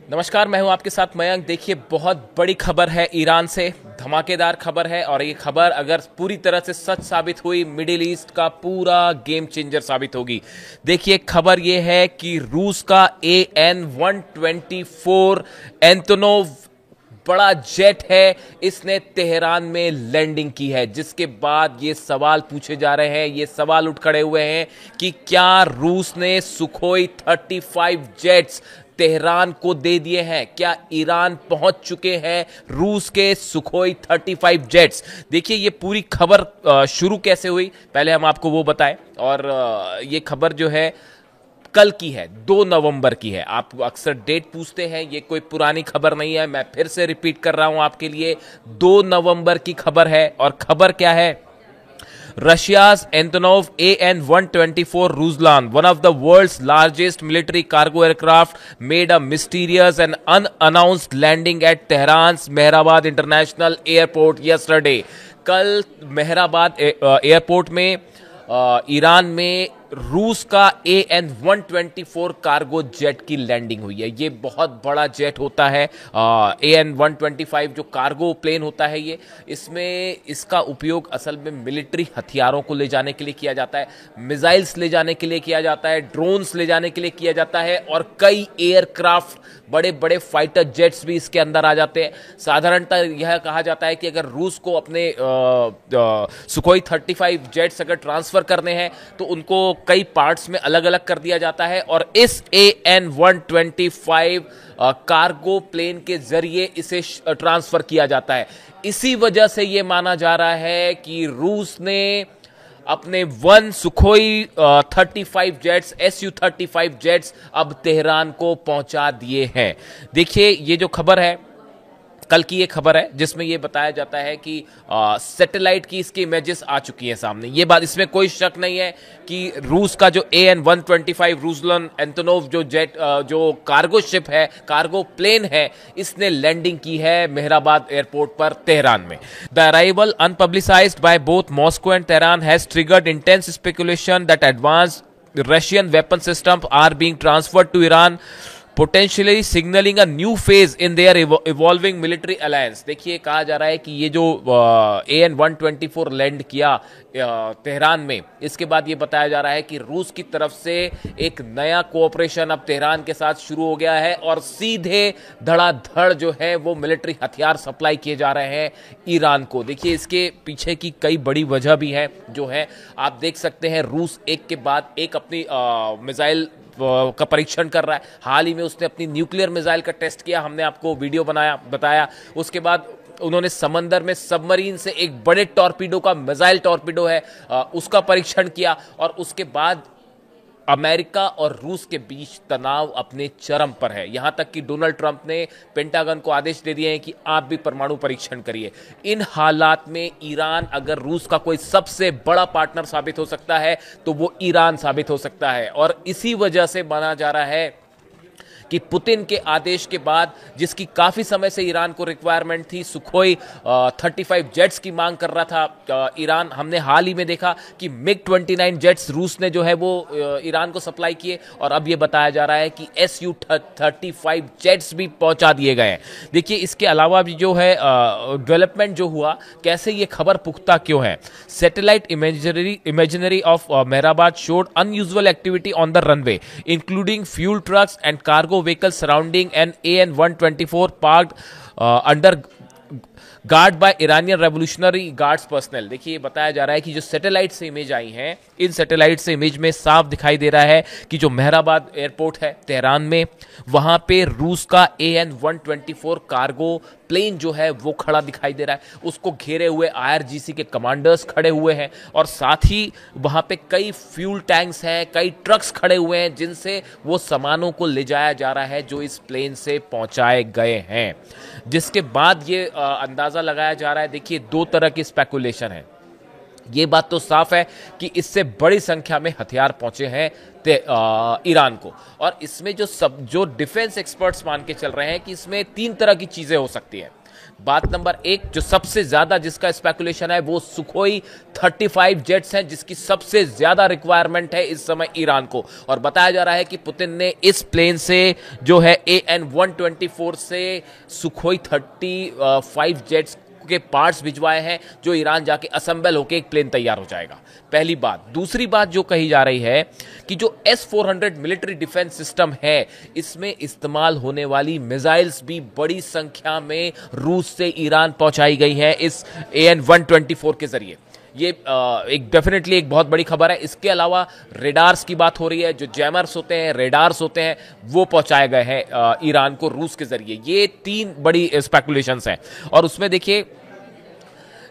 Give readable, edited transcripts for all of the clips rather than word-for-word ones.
नमस्कार, मैं हूं आपके साथ मयंक। देखिए, बहुत बड़ी खबर है ईरान से, धमाकेदार खबर है और ये खबर अगर पूरी तरह से सच साबित हुई, मिडिल ईस्ट का पूरा गेम चेंजर साबित होगी। देखिए, खबर ये है कि रूस का AN-124 एंटोनोव बड़ा जेट है, इसने तेहरान में लैंडिंग की है, जिसके बाद ये सवाल पूछे जा रहे हैं, ये सवाल उठ खड़े हुए हैं कि क्या रूस ने सुखोई 35 जेट्स तेहरान को दे दिए हैं? क्या ईरान पहुंच चुके हैं रूस के सुखोई 35 जेट्स? देखिए, ये पूरी खबर शुरू कैसे हुई, पहले हम आपको वो बताएं। और ये खबर जो है कल की है, 2 नवंबर की है। आप अक्सर डेट पूछते हैं, ये कोई पुरानी खबर नहीं है, मैं फिर से रिपीट कर रहा हूं आपके लिए, 2 नवंबर की खबर है। और खबर क्या है? Russia's Antonov AN-124 Ruslan, one of the world's largest military cargo aircraft, made a mysterious and unannounced landing at Tehran's Mehrabad International Airport yesterday. कल मेहराबाद एयरपोर्ट में ईरान में रूस का AN-124 कार्गो जेट की लैंडिंग हुई है। ये बहुत बड़ा जेट होता है, AN-125 जो कार्गो प्लेन होता है ये, इसमें इसका उपयोग असल में मिलिट्री हथियारों को ले जाने के लिए किया जाता है, मिसाइल्स ले जाने के लिए किया जाता है, ड्रोन्स ले जाने के लिए किया जाता है और कई एयरक्राफ्ट, बड़े बड़े फाइटर जेट्स भी इसके अंदर आ जाते हैं। साधारणतः यह कहा जाता है कि अगर रूस को अपने सुखोई 35 जेट्स अगर ट्रांसफर करने हैं तो उनको कई पार्ट्स में अलग अलग कर दिया जाता है और इस AN-125 कार्गो प्लेन के जरिए इसे ट्रांसफर किया जाता है। इसी वजह से यह माना जा रहा है कि रूस ने अपने 1 सुखोई 35 जेट्स, Su-35 जेट्स अब तेहरान को पहुंचा दिए हैं। देखिए, ये जो खबर है, कल की ये खबर है, जिसमें ये बताया जाता है कि सैटेलाइट की इसकी इमेजेस आ चुकी हैं सामने। ये बात, इसमें कोई शक नहीं है कि रूस का जो AN-125 रूसलन एंटोनोव जो जेट जो कार्गो शिप है, कार्गो प्लेन है, इसने लैंडिंग की है मेहराबाद एयरपोर्ट पर तेहरान में। The arrival unpublicised by both Moscow and Tehran has triggered intense speculation that advance Russian weapon system are being transferred to Iran, potentially signaling a new phase in their evolving military alliance। देखिए, कहा जा रहा है कि ये जो AN-124 land किया Tehran में, इसके बाद ये बताया जा रहा है कि रूस की तरफ से एक नया कोऑपरेशन अब तेहरान के साथ शुरू हो गया है और सीधे धड़ाधड़ जो है वो मिलिट्री हथियार सप्लाई किए जा रहे हैं ईरान को। देखिए, इसके पीछे की कई बड़ी वजह भी है जो है, आप देख सकते हैं रूस एक के बाद एक अपनी मिसाइल का परीक्षण कर रहा है। हाल ही में उसने अपनी न्यूक्लियर मिसाइल का टेस्ट किया, हमने आपको वीडियो बताया। उसके बाद उन्होंने समंदर में सबमरीन से एक बड़े टॉर्पीडो का, मिसाइल टॉर्पीडो है, उसका परीक्षण किया। और उसके बाद अमेरिका और रूस के बीच तनाव अपने चरम पर है, यहां तक कि डोनाल्ड ट्रंप ने पेंटागन को आदेश दे दिए हैं कि आप भी परमाणु परीक्षण करिए। इन हालात में ईरान अगर रूस का कोई सबसे बड़ा पार्टनर साबित हो सकता है तो वो ईरान साबित हो सकता है। और इसी वजह से माना जा रहा है कि पुतिन के आदेश के बाद, जिसकी काफी समय से ईरान को रिक्वायरमेंट थी, सुखोई 35 जेट्स की मांग कर रहा था ईरान। हमने हाल ही में देखा कि MiG-29 जेट्स रूस ने जो है वो ईरान को सप्लाई किए और अब ये बताया जा रहा है कि Su-35 जेट्स भी पहुंचा दिए गए हैं। देखिए, इसके अलावा भी जो है डेवलपमेंट जो हुआ, कैसे ये खबर पुख्ता क्यों है? Satellite imaginary of Mehrabad showed unusual activity on the runway including fuel trucks and cargo vehicles surrounding an AN-124 parked under guard by Iranian revolutionary guards personnel. देखिए, बताया जा रहा है कि जो सैटेलाइट से इमेज आई हैं, इन सैटेलाइट से इमेज में साफ दिखाई दे रहा है कि जो मेहराबाद एयरपोर्ट है तेहरान में, वहां पे रूस का AN-124 कार्गो प्लेन जो है वो खड़ा दिखाई दे रहा है। उसको घेरे हुए IRGC के कमांडर्स खड़े हुए हैं और साथ ही वहां पे कई फ्यूल टैंक्स हैं, कई ट्रक्स खड़े हुए हैं जिनसे वो सामानों को ले जाया जा रहा है जो इस प्लेन से पहुंचाए गए हैं। जिसके बाद ये अंदाजा लगाया जा रहा है। देखिए, 2 तरह की स्पेकुलेशन है। ये बात तो साफ है कि इससे बड़ी संख्या में हथियार पहुंचे हैं ईरान को, और इसमें जो डिफेंस एक्सपर्ट्स मान के चल रहे हैं कि इसमें 3 तरह की चीजें हो सकती हैं। बात नंबर एक, जो सबसे ज्यादा जिसका स्पेकुलेशन है वो सुखोई 35 जेट्स हैं, जिसकी सबसे ज्यादा रिक्वायरमेंट है इस समय ईरान को। और बताया जा रहा है कि पुतिन ने इस प्लेन से जो है AN-124 से सुखोई 35 जेट्स के पार्ट्स भिजवाए हैं, जो ईरान जाके असेंबल होकर एक प्लेन तैयार हो जाएगा। पहली बात। दूसरी बात जो कही जा रही है कि जो S-400 मिलिट्री डिफेंस सिस्टम है, इसमें इस्तेमाल होने वाली मिसाइल्स भी बड़ी संख्या में रूस से ईरान पहुंचाई गई हैं इस AN-124 के जरिए। ये एक डेफिनेटली एक बहुत बड़ी खबर है। इसके अलावा रेडार्स की बात हो रही है, जो जैमर्स होते हैं, रेडार्स होते हैं, वो पहुंचाए गए हैं ईरान को रूस के जरिए। ये 3 बड़ी स्पेकुलेशंस हैं। और उसमें देखिए,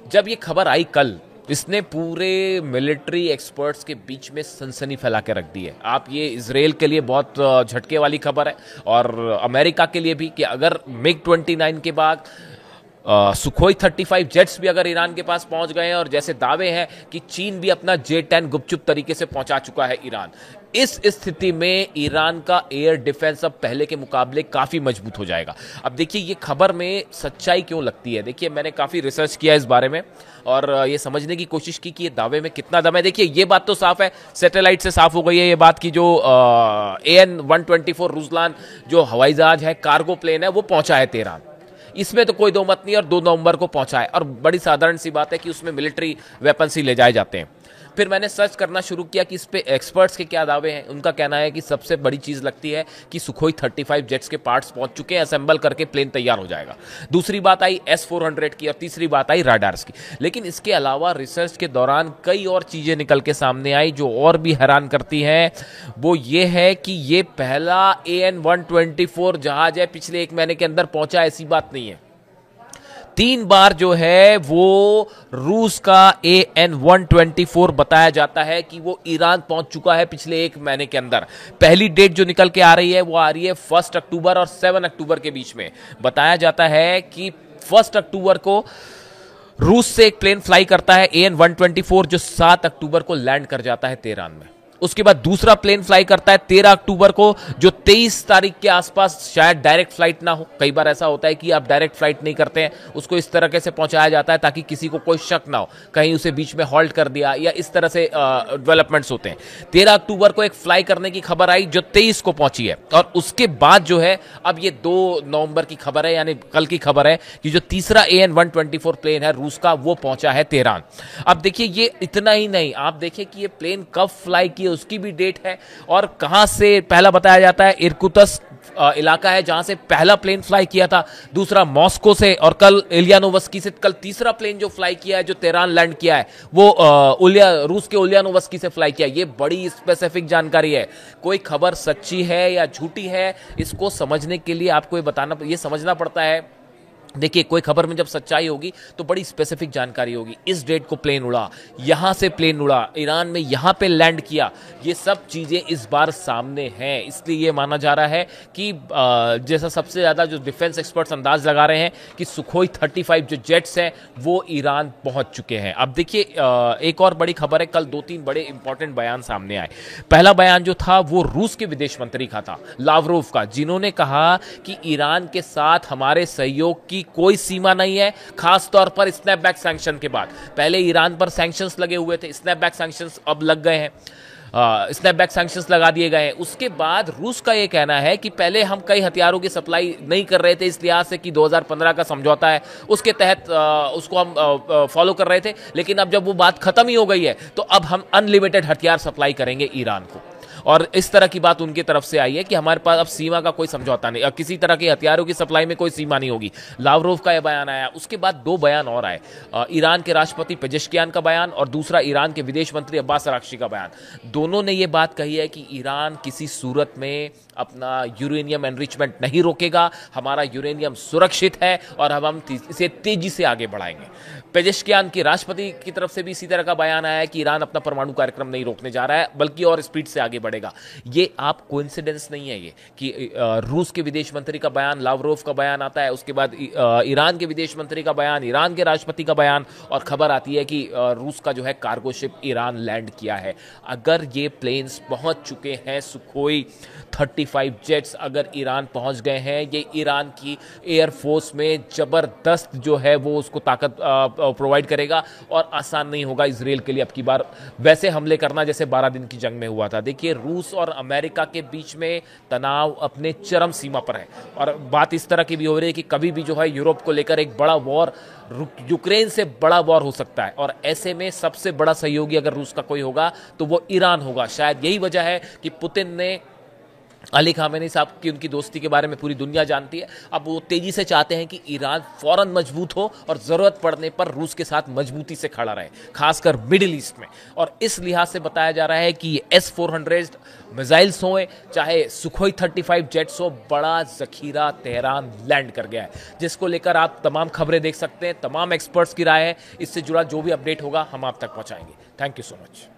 जब ये खबर आई कल, इसने पूरे मिलिट्री एक्सपर्ट्स के बीच में सनसनी फैला के रख दी है। आप ये इजराइल के लिए बहुत झटके वाली खबर है और अमेरिका के लिए भी, कि अगर MiG-29 के बाद सुखोई 35 जेट्स भी अगर ईरान के पास पहुंच गए हैं, और जैसे दावे हैं कि चीन भी अपना J-10 गुपचुप तरीके से पहुंचा चुका है ईरान, इस स्थिति में ईरान का एयर डिफेंस अब पहले के मुकाबले काफी मजबूत हो जाएगा। अब देखिए, ये खबर में सच्चाई क्यों लगती है। देखिए, मैंने काफी रिसर्च किया इस बारे में और ये समझने की कोशिश की कि ये दावे में कितना दम है। देखिए, ये बात तो साफ है, सैटेलाइट से साफ हो गई है ये बात की जो AN-124 रुजलान जो हवाई जहाज है, कार्गो प्लेन है, वो पहुंचा है तेहरान। इसमें तो कोई दो मत नहीं। और 2 नवंबर को पहुंचा है, और बड़ी साधारण सी बात है कि उसमें मिलिट्री वेपन्स ही ले जाए जाते हैं। फिर मैंने सर्च करना शुरू किया कि इस पे एक्सपर्ट्स के क्या दावे हैं। उनका कहना है कि सबसे बड़ी चीज लगती है कि सुखोई 35 जेट्स के पार्ट्स पहुंच चुके हैं, असेंबल करके प्लेन तैयार हो जाएगा। दूसरी बात आई S-400 की, और तीसरी बात आई राडार्स की। लेकिन इसके अलावा रिसर्च के दौरान कई और चीजें निकल के सामने आई जो और भी हैरान करती हैं। वो ये है कि ये पहला AN-124 जहाज है पिछले 1 महीने के अंदर पहुंचा, ऐसी बात नहीं है। 3 बार जो है वो रूस का AN-124 बताया जाता है कि वो ईरान पहुंच चुका है पिछले 1 महीने के अंदर। पहली डेट जो निकल के आ रही है वो आ रही है 1 अक्टूबर और 7 अक्टूबर के बीच में। बताया जाता है कि 1 अक्टूबर को रूस से एक प्लेन फ्लाई करता है AN-124, जो 7 अक्टूबर को लैंड कर जाता है तेहरान में। उसके बाद दूसरा प्लेन फ्लाई करता है 13 अक्टूबर को, जो 23 तारीख के आसपास शायद डायरेक्ट फ्लाइट ना हो। कई बार ऐसा होता है कि आप डायरेक्ट फ्लाइट नहीं करते हैं, उसको इस तरीके से पहुंचाया जाता है ताकि किसी को कोई शक ना हो, कहीं उसे बीच में हॉल्ट कर दिया, या इस तरह से डेवलपमेंट्स होते हैं। 13 अक्टूबर को एक फ्लाई करने की खबर आई जो 23 को पहुंची है। और उसके बाद जो है, अब ये 2 नवंबर की खबर है, यानी कल की खबर है, कि जो तीसरा AN-124 प्लेन है रूस का, वो पहुंचा है तेहरान। अब देखिए, ये इतना ही नहीं, आप देखिए कि ये प्लेन कब फ्लाई किया, उसकी भी डेट है, और कहां से पहला बताया जाता है इरकुत्स्क इलाका है जहां से पहला प्लेन फ्लाई किया था, दूसरा मॉस्को से, और कल उलियानोवस्की से कल तीसरा प्लेन जो फ्लाई किया है, जो तेहरान लैंड किया है, वो रूस के उलियानोवस्की से फ्लाई किया। ये बड़ी स्पेसिफिक जानकारी है। कोई खबर सच्ची है या झूठी है, इसको समझने के लिए आपको ये समझना पड़ता है। देखिए, कोई खबर में जब सच्चाई होगी तो बड़ी स्पेसिफिक जानकारी होगी। इस डेट को प्लेन उड़ा, यहां से प्लेन उड़ा, ईरान में यहां पे लैंड किया, ये सब चीजें इस बार सामने हैं। इसलिए ये माना जा रहा है कि जैसा सबसे ज्यादा जो डिफेंस एक्सपर्ट्स अंदाज लगा रहे हैं कि सुखोई 35 जो जेट्स हैं वो ईरान पहुंच चुके हैं। अब देखिए, एक और बड़ी खबर है, कल 2-3 बड़े इंपॉर्टेंट बयान सामने आए। पहला बयान जो था वो रूस के विदेश मंत्री का था, लावरोव का, जिन्होंने कहा कि ईरान के साथ हमारे सहयोग की कोई सीमा नहीं है, खास तौर पर स्नैपबैक सैंक्शन के बाद। पहले ईरान पर सैंक्शंस लगे हुए थे, स्नैपबैक सैंक्शंस अब लग गए हैं, स्नैपबैक सैंक्शंस लगा दिए गए हैं। उसके बाद रूस का यह कहना है कि पहले हम कई हथियारों की सप्लाई नहीं कर रहे थे, इस लिहाज से कि 2015 का समझौता है उसके तहत उसको हम फॉलो कर रहे थे, लेकिन अब जब वो बात खत्म ही हो गई है तो अब हम अनलिमिटेड हथियार सप्लाई करेंगे ईरान को। और इस तरह की बात उनकी तरफ से आई है कि हमारे पास अब सीमा का कोई समझौता नहीं, किसी तरह के हथियारों की सप्लाई में कोई सीमा नहीं होगी। लावरोव का यह बयान आया। उसके बाद 2 बयान और आए, ईरान के राष्ट्रपति पेजेश्कियान का बयान और दूसरा ईरान के विदेश मंत्री अब्बास अराक्ची का बयान। दोनों ने यह बात कही है कि ईरान किसी सूरत में अपना यूरेनियम एनरिचमेंट नहीं रोकेगा, हमारा यूरेनियम सुरक्षित है और हम इसे तेजी से आगे बढ़ाएंगे। पेजेश्कियान की राष्ट्रपति की तरफ से भी इसी तरह का बयान आया है कि ईरान अपना परमाणु कार्यक्रम नहीं रोकने जा रहा है, बल्कि और स्पीड से आगे बढ़ेगा। ये आप कोइंसिडेंस नहीं है ये कि रूस के विदेश मंत्री का बयान, लावरोव का बयान आता है, उसके बाद ईरान के विदेश मंत्री का बयान, ईरान के राष्ट्रपति का बयान, और खबर आती है कि रूस का जो है कार्गो शिप ईरान लैंड किया है। अगर ये प्लेन्स पहुंच चुके हैं सुखोई 35 F-35 जेट्स अगर ईरान पहुंच गए हैं, ये ईरान की एयरफोर्स में ज़बरदस्त जो है वो उसको ताकत प्रोवाइड करेगा और आसान नहीं होगा इसराइल के लिए अब की बार वैसे हमले करना जैसे 12 दिन की जंग में हुआ था। देखिए, रूस और अमेरिका के बीच में तनाव अपने चरम सीमा पर है और बात इस तरह की भी हो रही है कि कभी भी जो है यूरोप को लेकर एक बड़ा वॉर, यूक्रेन से बड़ा वॉर हो सकता है और ऐसे में सबसे बड़ा सहयोगी अगर रूस का कोई होगा तो वो ईरान होगा। शायद यही वजह है कि पुतिन ने अली खामेनी साहब की, उनकी दोस्ती के बारे में पूरी दुनिया जानती है। अब वो तेजी से चाहते हैं कि ईरान फौरन मजबूत हो और ज़रूरत पड़ने पर रूस के साथ मजबूती से खड़ा रहे, खासकर मिडिल ईस्ट में। और इस लिहाज से बताया जा रहा है कि ये S-400 मिसाइल्स हों, चाहे सुखोई 35 जेट्स हो, बड़ा जखीरा तेहरान लैंड कर गया है, जिसको लेकर आप तमाम खबरें देख सकते हैं। तमाम एक्सपर्ट्स की राय है, इससे जुड़ा जो भी अपडेट होगा हम आप तक पहुंचाएंगे। Thank you so much.